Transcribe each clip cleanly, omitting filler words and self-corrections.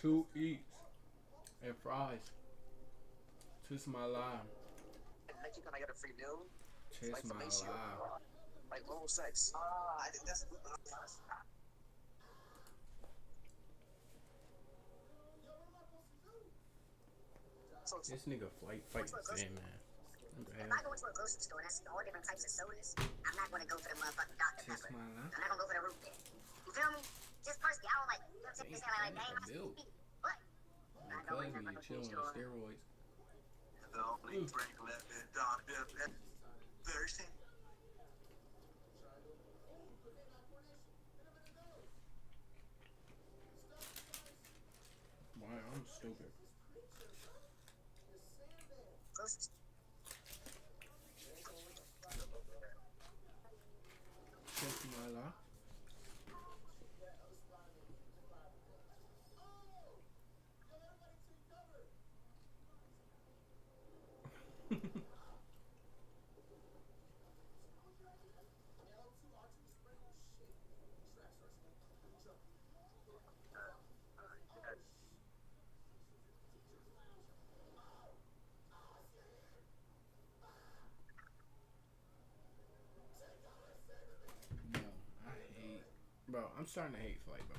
Two eats and fries. Tismalla. Can I get a free meal? Tismalla. Like oral sex. I think that's This nigga fight thin, man. If I go into a grocery store and I see all different types of sodas, I'm not going to go for the motherfucking Dr. Pepper. I'm not going to go for the root beer. You feel me? Just personally, I don't like, you know what I'm saying? Like, dang, my speed. But, I know it's not going to chilling on steroids. the only drink left in Dr. Pepper. Thirsty. Why, I'm stupid. grocery store. Tismalla. Bro, I'm starting to hate flight, bro.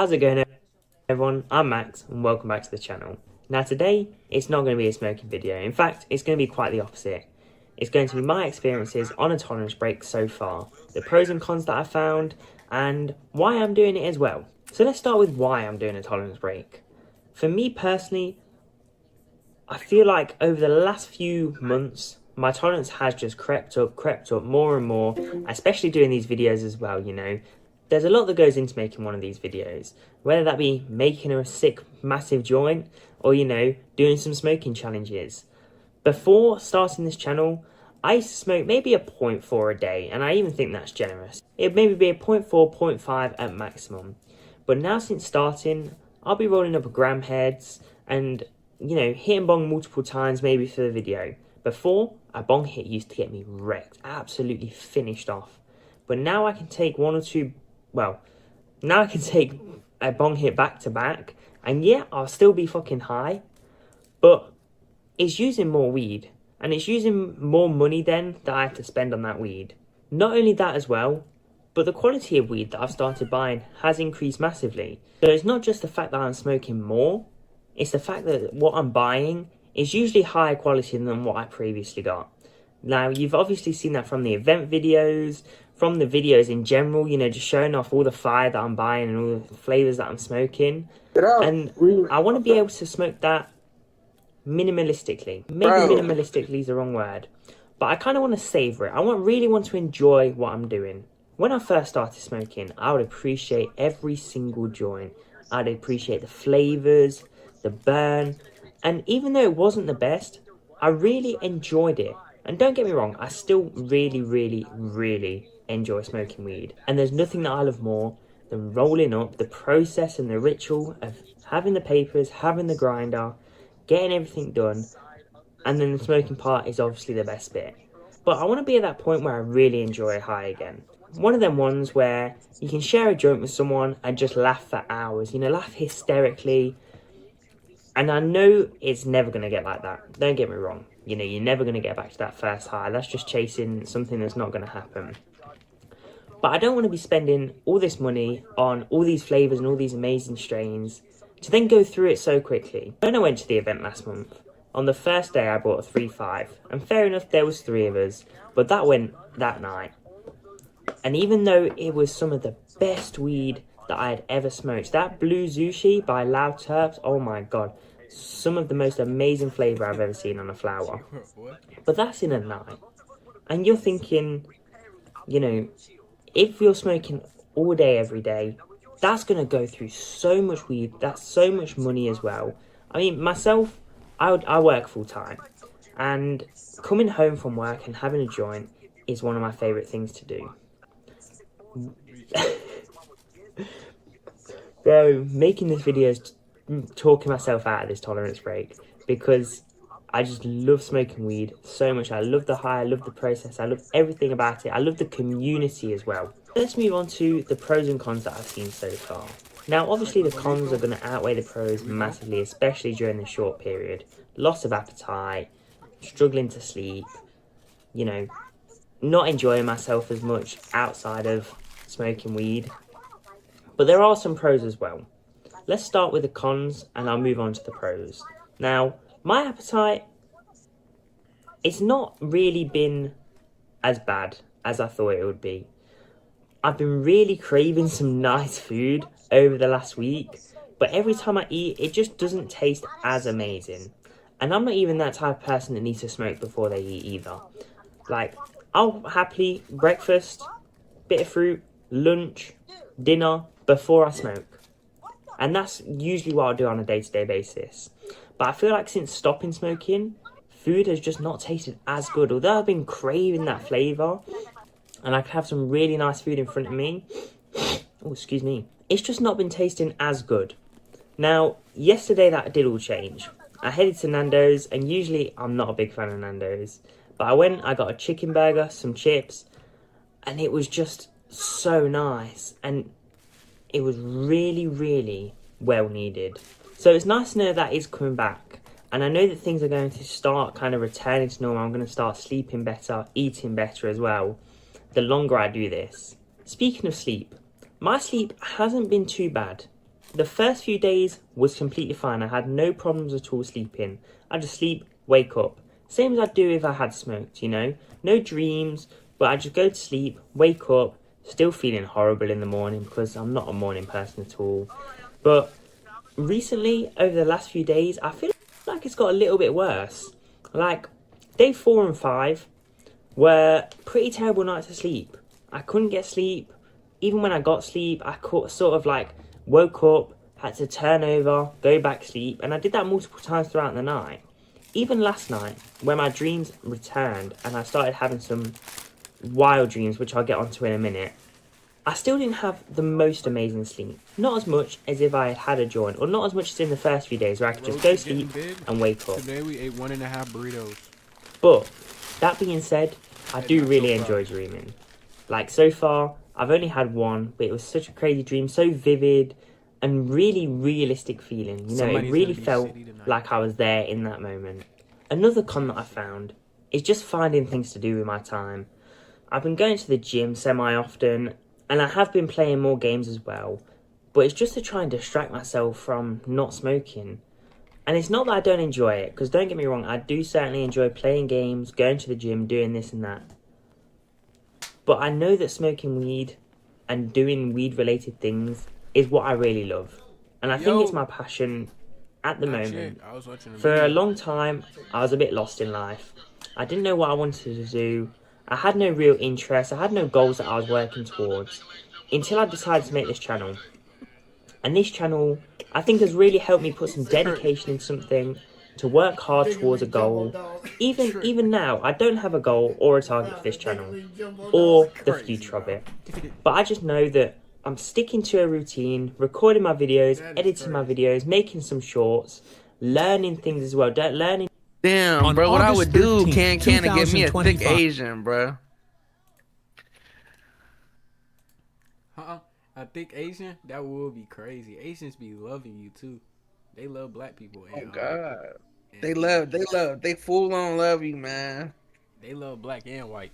How's it going, everyone? I'm Max and welcome back to the channel. Now today, it's not going to be a smoking video. In fact, it's going to be quite the opposite. It's going to be my experiences on a tolerance break so far, the pros and cons that I found, and why I'm doing it as well. So let's start with why I'm doing a tolerance break. For me personally, I feel like over the last few months, my tolerance has just crept up more and more, especially doing these videos as well, you know. There's a lot that goes into making one of these videos, whether that be making a sick, massive joint, or, you know, doing some smoking challenges. Before starting this channel, I used to smoke maybe a 0.4 a day, and I even think that's generous. It'd maybe be a 0.4, 0.5 at maximum. But now since starting, I'll be rolling up a gram heads and, you know, hitting bong multiple times maybe for the video. Before, a bong hit used to get me wrecked, absolutely finished off. But now I can take now I can take a bong hit back to back, and yeah, I'll still be fucking high, but it's using more weed, and it's using more money then that I have to spend on that weed. Not only that as well, but the quality of weed that I've started buying has increased massively. So it's not just the fact that I'm smoking more, it's the fact that what I'm buying is usually higher quality than what I previously got. Now, you've obviously seen that from the event videos, from the videos in general, you know, just showing off all the fire that I'm buying and all the flavours that I'm smoking. And I want to be able to smoke that minimalistically. Maybe minimalistically is the wrong word, but I kind of want to savour it. I really want to enjoy what I'm doing. When I first started smoking, I would appreciate every single joint. I'd appreciate the flavours, the burn, and even though it wasn't the best, I really enjoyed it. And don't get me wrong, I still really enjoy smoking weed. And there's nothing that I love more than rolling up, the process and the ritual of having the papers, having the grinder, getting everything done, and then the smoking part is obviously the best bit. But I want to be at that point where I really enjoy a high again. One of them ones where you can share a joint with someone and just laugh for hours, you know, laugh hysterically. And I know it's never going to get like that. Don't get me wrong. You know, you're never going to get back to that first high. That's just chasing something that's not going to happen. But I don't want to be spending all this money on all these flavours and all these amazing strains to then go through it so quickly. When I went to the event last month, on the first day I bought a 3.5. And fair enough, there was 3 of us. But that went that night. And even though it was some of the best weed that I had ever smoked, that Blue Zushi by Loud Terps, oh my god, some of the most amazing flavour I've ever seen on a flower. But that's in a night. And you're thinking, you know, if you're smoking all day, every day, that's going to go through so much weed, that's so much money as well. I mean, myself, I work full time. And coming home from work and having a joint is one of my favourite things to do. Bro, making this video is talking myself out of this tolerance break because I just love smoking weed so much. I love the high, I love the process, I love everything about it. I love the community as well. Let's move on to the pros and cons that I've seen so far. Now, obviously the cons are going to outweigh the pros massively, especially during this short period. Loss of appetite, struggling to sleep, you know, not enjoying myself as much outside of smoking weed. But there are some pros as well. Let's start with the cons and I'll move on to the pros. Now, my appetite, it's not really been as bad as I thought it would be. I've been really craving some nice food over the last week, but every time I eat, it just doesn't taste as amazing. And I'm not even that type of person that needs to smoke before they eat either. Like, I'll happily breakfast, bit of fruit, lunch, dinner, before I smoke. And that's usually what I'll do on a day-to-day basis. But I feel like since stopping smoking, food has just not tasted as good. Although I've been craving that flavour, and I could have some really nice food in front of me, oh, excuse me, it's just not been tasting as good. Now, yesterday that did all change. I headed to Nando's, and usually I'm not a big fan of Nando's. But I got a chicken burger, some chips, and it was just so nice. And it was really, really well needed. So it's nice to know that is coming back. And I know that things are going to start kind of returning to normal. I'm going to start sleeping better, eating better as well, the longer I do this. Speaking of sleep, my sleep hasn't been too bad. The first few days was completely fine. I had no problems at all sleeping. I just sleep, wake up. Same as I'd do if I had smoked, you know. No dreams, but I just go to sleep, wake up, still feeling horrible in the morning because I'm not a morning person at all. But recently, over the last few days, I feel like it's got a little bit worse. Like, day 4 and 5 were pretty terrible nights of sleep. I couldn't get sleep. Even when I got sleep, I sort of like woke up, had to turn over, go back to sleep. And I did that multiple times throughout the night. Even last night, when my dreams returned and I started having some wild dreams, which I'll get onto in a minute, I still didn't have the most amazing sleep. Not as much as if I had had a joint, or not as much as in the first few days where I could just go sleep and wake up. Today we ate 1.5 burritos. But that being said, I do really enjoy dreaming. Like, so far, I've only had one, but it was such a crazy dream, so vivid and really realistic feeling. You know, it really felt like I was there in that moment. Another con that I found is just finding things to do with my time. I've been going to the gym semi-often, and I have been playing more games as well, but it's just to try and distract myself from not smoking. And it's not that I don't enjoy it, because don't get me wrong, I do certainly enjoy playing games, going to the gym, doing this and that. But I know that smoking weed and doing weed-related things is what I really love. And I think it's my passion at the moment. For a long time, I was a bit lost in life. I didn't know what I wanted to do. I had no real interest. I had no goals that I was working towards until I decided to make this channel. And this channel, I think, has really helped me put some dedication in something to work hard towards a goal. Even now, I don't have a goal or a target for this channel, or the future of it. But I just know that I'm sticking to a routine, recording my videos, editing my videos, making some shorts, learning things as well. Damn, bro, what I would do, can to get me a thick Asian, bro. A thick Asian? That would be crazy. Asians be loving you too. They love black people. Oh God, they full on love you, man. They love black and white.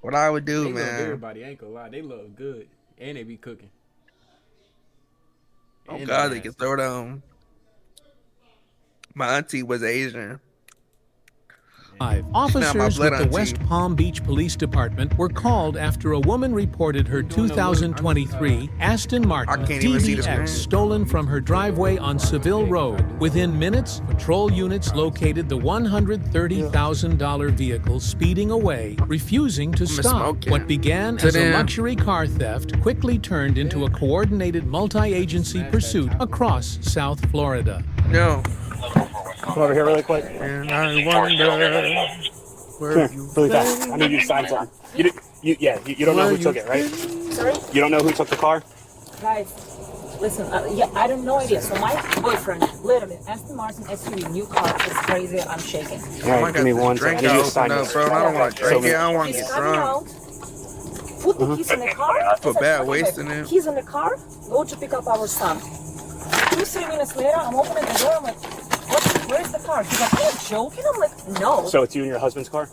What I would do, they man. Love everybody, I ain't gonna lie. They love good, and they be cooking. Oh God, they can throw down. My auntie was Asian. Officers with the West Palm Beach Police Department were called after a woman reported her 2023 Aston Martin DBX stolen from her driveway on Seville Road. Within minutes, patrol units located the $130,000 vehicle speeding away, refusing to stop. What began as a luxury car theft quickly turned into a coordinated multi-agency pursuit across South Florida. Yo. Come over here really quick. And I wonder where really fast. I need you to sign something. You don't know who took it, right? Sorry? You don't know who took the car? Guys, listen, I don't know idea. So my boyfriend, literally, Aston Martin SUV, new car, it's crazy, I'm shaking. All right, give me one second. I need you to sign this. Bro, I don't want to drink it. I don't want to get drunk. Put the keys in the car. For bad wasting it. Keys in the car, go to pick up our son. 2-3 minutes later, I'm opening the door, I'm like, where's the car? He's like, are you joking? I'm like, no. So it's you and your husband's car?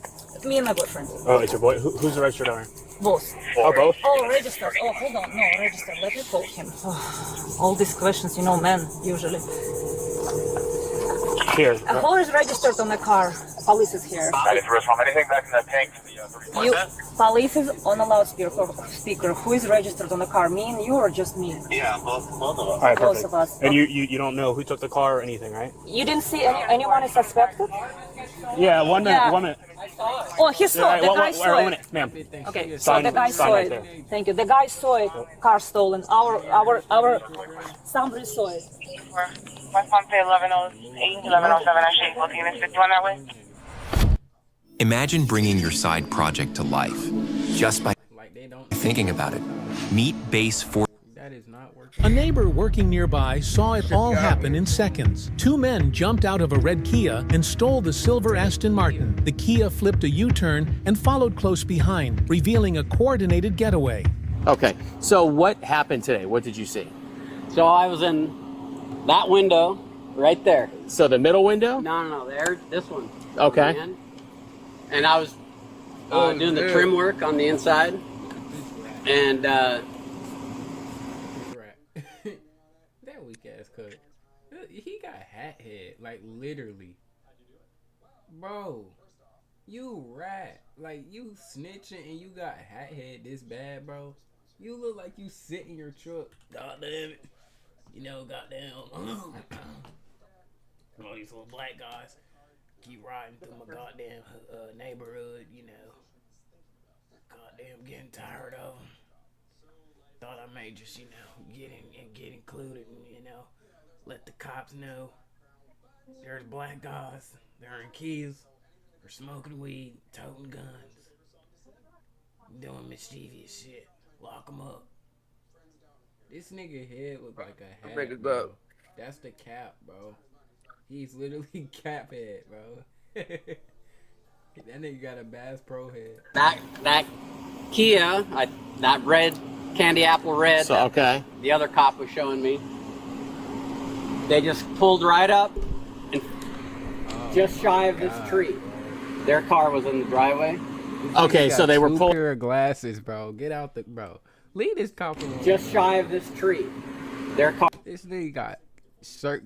Me and my boyfriend. Oh, it's your boy. Who's the registered owner? Both. Oh, both? Oh, registered. Oh, hold on. No, registered. Let me call him. Oh, all these questions, you know, men, usually. Here. Who is registered on the car? Police is here. Anything back in that tank? Police is on a loudspeaker. Who is registered on the car? Me and you, or just me? Yeah, both of us. All right, both of us. And you don't know who took the car or anything, right? You didn't see anyone is suspected? Yeah, 1 minute. Yeah. 1 minute. Oh, he saw it. The guy saw it. 1 minute, ma'am. Okay, so the guy saw it. Thank you. The guy saw it. Car stolen. Our somebody saw it. West Palm Bay 1108, 1107, actually looking at 51 that way. Imagine bringing your side project to life just by thinking about it. Meet Base 4. That is not working. A neighbor working nearby saw it all happen in seconds. Two men jumped out of a red Kia and stole the silver Aston Martin. The Kia flipped a U-turn and followed close behind, revealing a coordinated getaway. Okay, so what happened today? What did you see? So I was in that window right there. So the middle window? No, there, this one. Okay. And I was doing the trim work on the inside. And that weak ass cut. He got hat head, like literally. Bro, you rat. Like you snitching and you got hat head this bad, bro. You look like you sit in your truck. God damn it. You know, goddamn. All these little black guys keep riding through my goddamn neighborhood, you know. Goddamn getting tired of them. Thought I may just, you know, get included and, you know, let the cops know there's black guys, they're in Kias, they're smoking weed, toting guns, doing mischievous shit. Lock them up. This nigga head look like a hat, bro. That's the cap, bro. He's literally cap head, bro. That nigga got a Bass Pro head. that Kia, that red, candy apple red, So, okay. the other cop was showing me, they just pulled right up and just shy of this tree. Their car was in the driveway. Okay, so they were pulling. Pair of glasses, bro. Get out the bro. Leave this cop alone. Just shy of this tree. Their car. This nigga got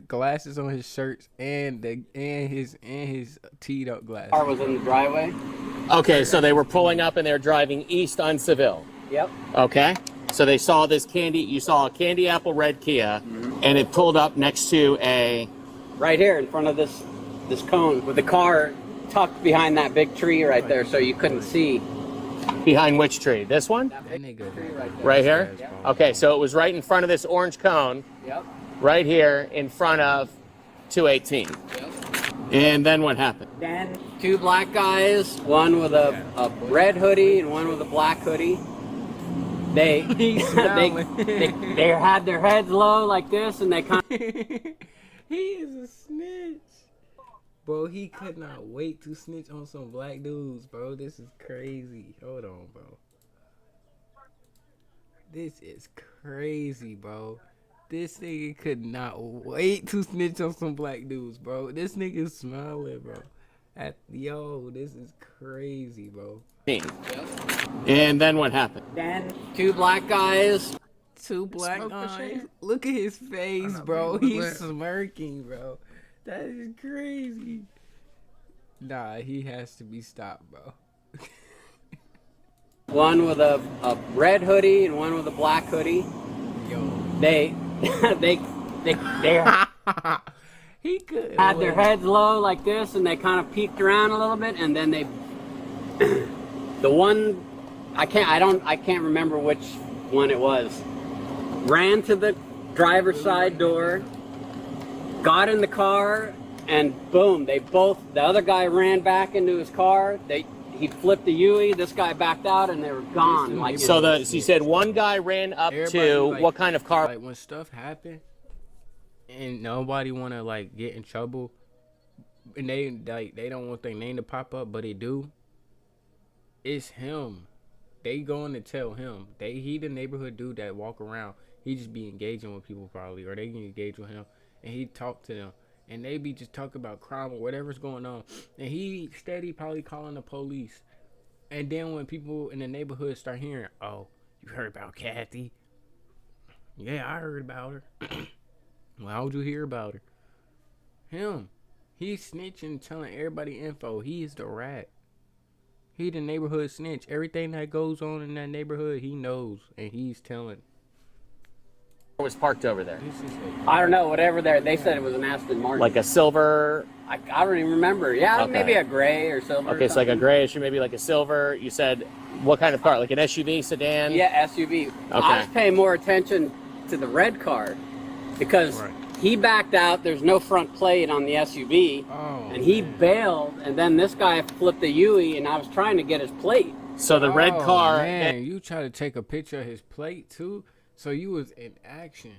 glasses on his shirts and his teed up glasses. Car was in the driveway. Okay, so they were pulling up and they're driving east on Seville. Yep. Okay, so they saw this you saw a candy apple red Kia, and it pulled up next to a. Right here in front of this cone with the car tucked behind that big tree right there, so you couldn't see. Behind which tree? This one? That nigga Right here? Okay, so it was right in front of this orange cone. Yep. Right here in front of 218. And then what happened? Then two black guys, one with a red hoodie and one with a black hoodie. They they had their heads low like this, and they kind of... He is a snitch. Bro, he could not wait to snitch on some black dudes, bro. This is crazy. Hold on, bro. This is crazy, bro. This nigga could not wait to snitch on some black dudes, bro. This nigga's smiling, bro. Yo, this is crazy, bro. And then what happened? Then two black guys. Two black guys. Look at his face, bro. He's smirking, bro. That is crazy. Nah, he has to be stopped, bro. One with a red hoodie and one with a black hoodie. Yo. They he could had their heads low like this, and they kind of peeked around a little bit, and then they the one I can't remember which one it was, ran to the driver's side door, got in the car, and boom, the other guy ran back into his car. He flipped the UE, this guy backed out, and they were gone. Like, so you said one guy ran up to, like, what kind of car? Like when stuff happen and nobody want to like get in trouble, and they don't want their name to pop up, but they do. It's him. They going to tell him. He the neighborhood dude that walk around. He just be engaging with people probably, or they can engage with him, and he talk to them. And they be just talking about crime or whatever's going on. And he steady probably calling the police. And then when people in the neighborhood start hearing, oh, you heard about Kathy? Yeah, I heard about her. Well, how would you hear about her? Him. He's snitching, telling everybody info. He is the rat. He the neighborhood snitch. Everything that goes on in that neighborhood, he knows. And he's telling. Was parked over there? I don't know, whatever they said it was an Aston Martin. Like a silver? I don't even remember. Yeah, okay. Maybe a gray or silver. Okay, it's like a grayish or maybe like a silver. You said, what kind of car? Like an SUV, sedan? Yeah, SUV. Okay. I was paying more attention to the red car because he backed out. There's no front plate on the SUV. And he bailed, and then this guy flipped the UE, and I was trying to get his plate. So the red car... Man, you try to take a picture of his plate, too? So you was in action.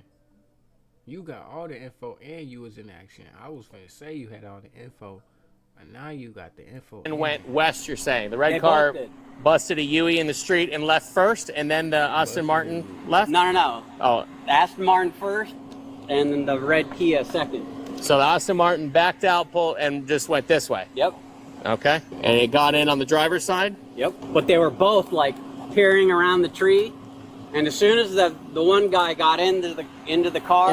You got all the info and you was in action. I was gonna say you had all the info, but now you got the info. And went west, you're saying. The red car busted a UE in the street and left first, and then the Aston Martin left? No. Oh. The Aston Martin first, and then the red Kia second. So the Aston Martin backed out, pulled, and just went this way? Yep. Okay. And it got in on the driver's side? Yep. But they were both, like, peering around the tree. And as soon as the one guy got into the car,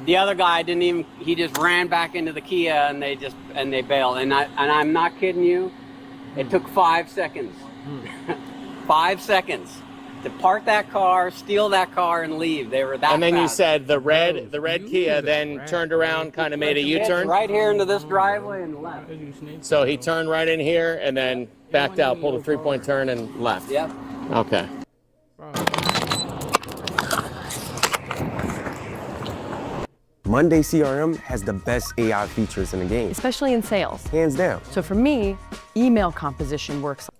the other guy didn't even. He just ran back into the Kia, and they bailed. And I'm not kidding you. It took 5 seconds. 5 seconds to park that car, steal that car, and leave. They were that. And then fast. you said the red Kia then turned around, kind of made a U-turn. Right here into this driveway and left. So he turned right in here and then backed out, pulled a 3-point turn, and left. Yep. Okay. Monday CRM has the best AI features in the game. Especially in sales. Hands down. So for me, email composition works.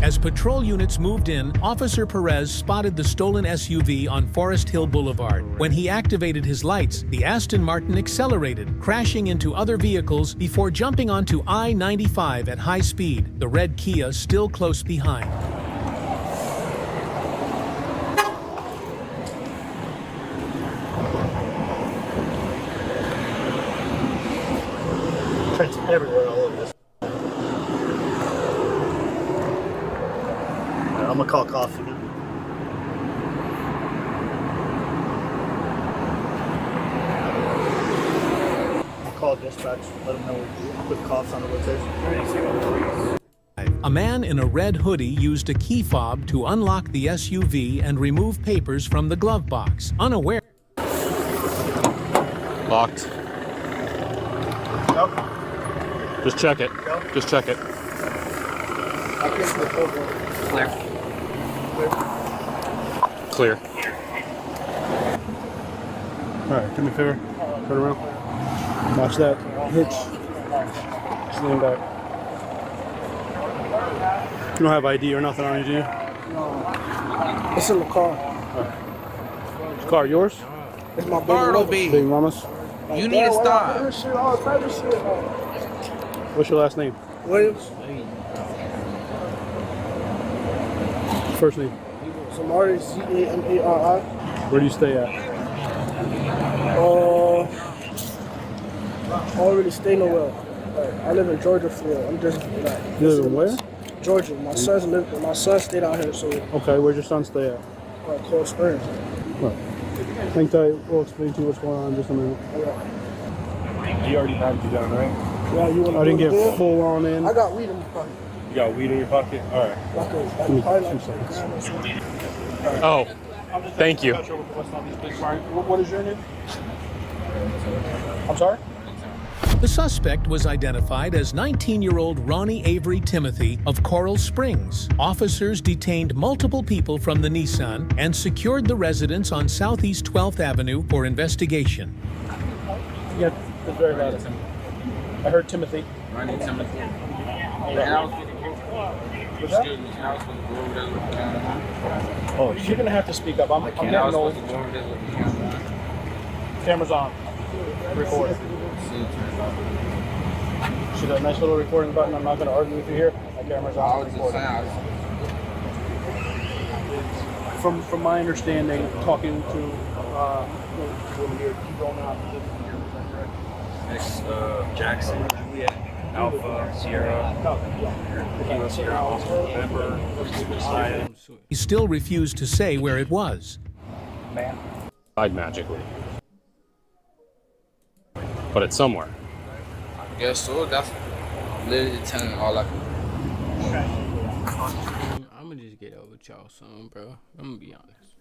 As patrol units moved in, Officer Perez spotted the stolen SUV on Forest Hill Boulevard. When he activated his lights, the Aston Martin accelerated, crashing into other vehicles before jumping onto I-95 at high speed, the red Kia still close behind. Prints everywhere all over this. I'm gonna call coffee. I'll call dispatch, let them know we put cops on the location. A man in a red hoodie used a key fob to unlock the SUV and remove papers from the glove box, unaware. Locked. Nope. Just check it. Just check it. Clear. All right, do me a favor. Turn around. Watch that hitch. Stand back. You don't have ID or nothing on you, do you? No. It's in the car. Right. Is the car yours? It's my baby. Big Mama's? You need to stop. What's your last name? Williams. First name? Zamari, Z-A-M-A-R-I. Where do you stay at? I don't really stay nowhere. Like, I live in Georgia, Florida. I'm just like. You live in where? Georgia. My son stayed out here, so. Okay, where's your son stay at? Cold Springs. Right. I think that will explain to you what's going on in just a minute. Yeah. You already had you down, right? Yeah, you want to. I didn't get full on in. I got weed in my pocket. You got weed in your pocket? All right. Oh, thank you. What is your name? I'm sorry? The suspect was identified as 19-year-old Ronnie Avery Timothy of Coral Springs. Officers detained multiple people from the Nissan and secured the residence on Southeast 12th Avenue for investigation. Yeah, it's very loud. I heard Timothy. Ronnie Timothy. Oh, you're gonna have to speak up. I'm getting old. Camera's on. Record. See that nice little recording button? I'm not gonna argue with you here. My camera's on. From my understanding, talking to over here, keep going out. Next, Jackson, Juliet, Alpha, Sierra, November, He still refused to say where it was. Man. Died magically. But it's somewhere. I guess so. That's literally telling all I can. I'm gonna just get over with y'all soon, bro. I'm gonna be honest.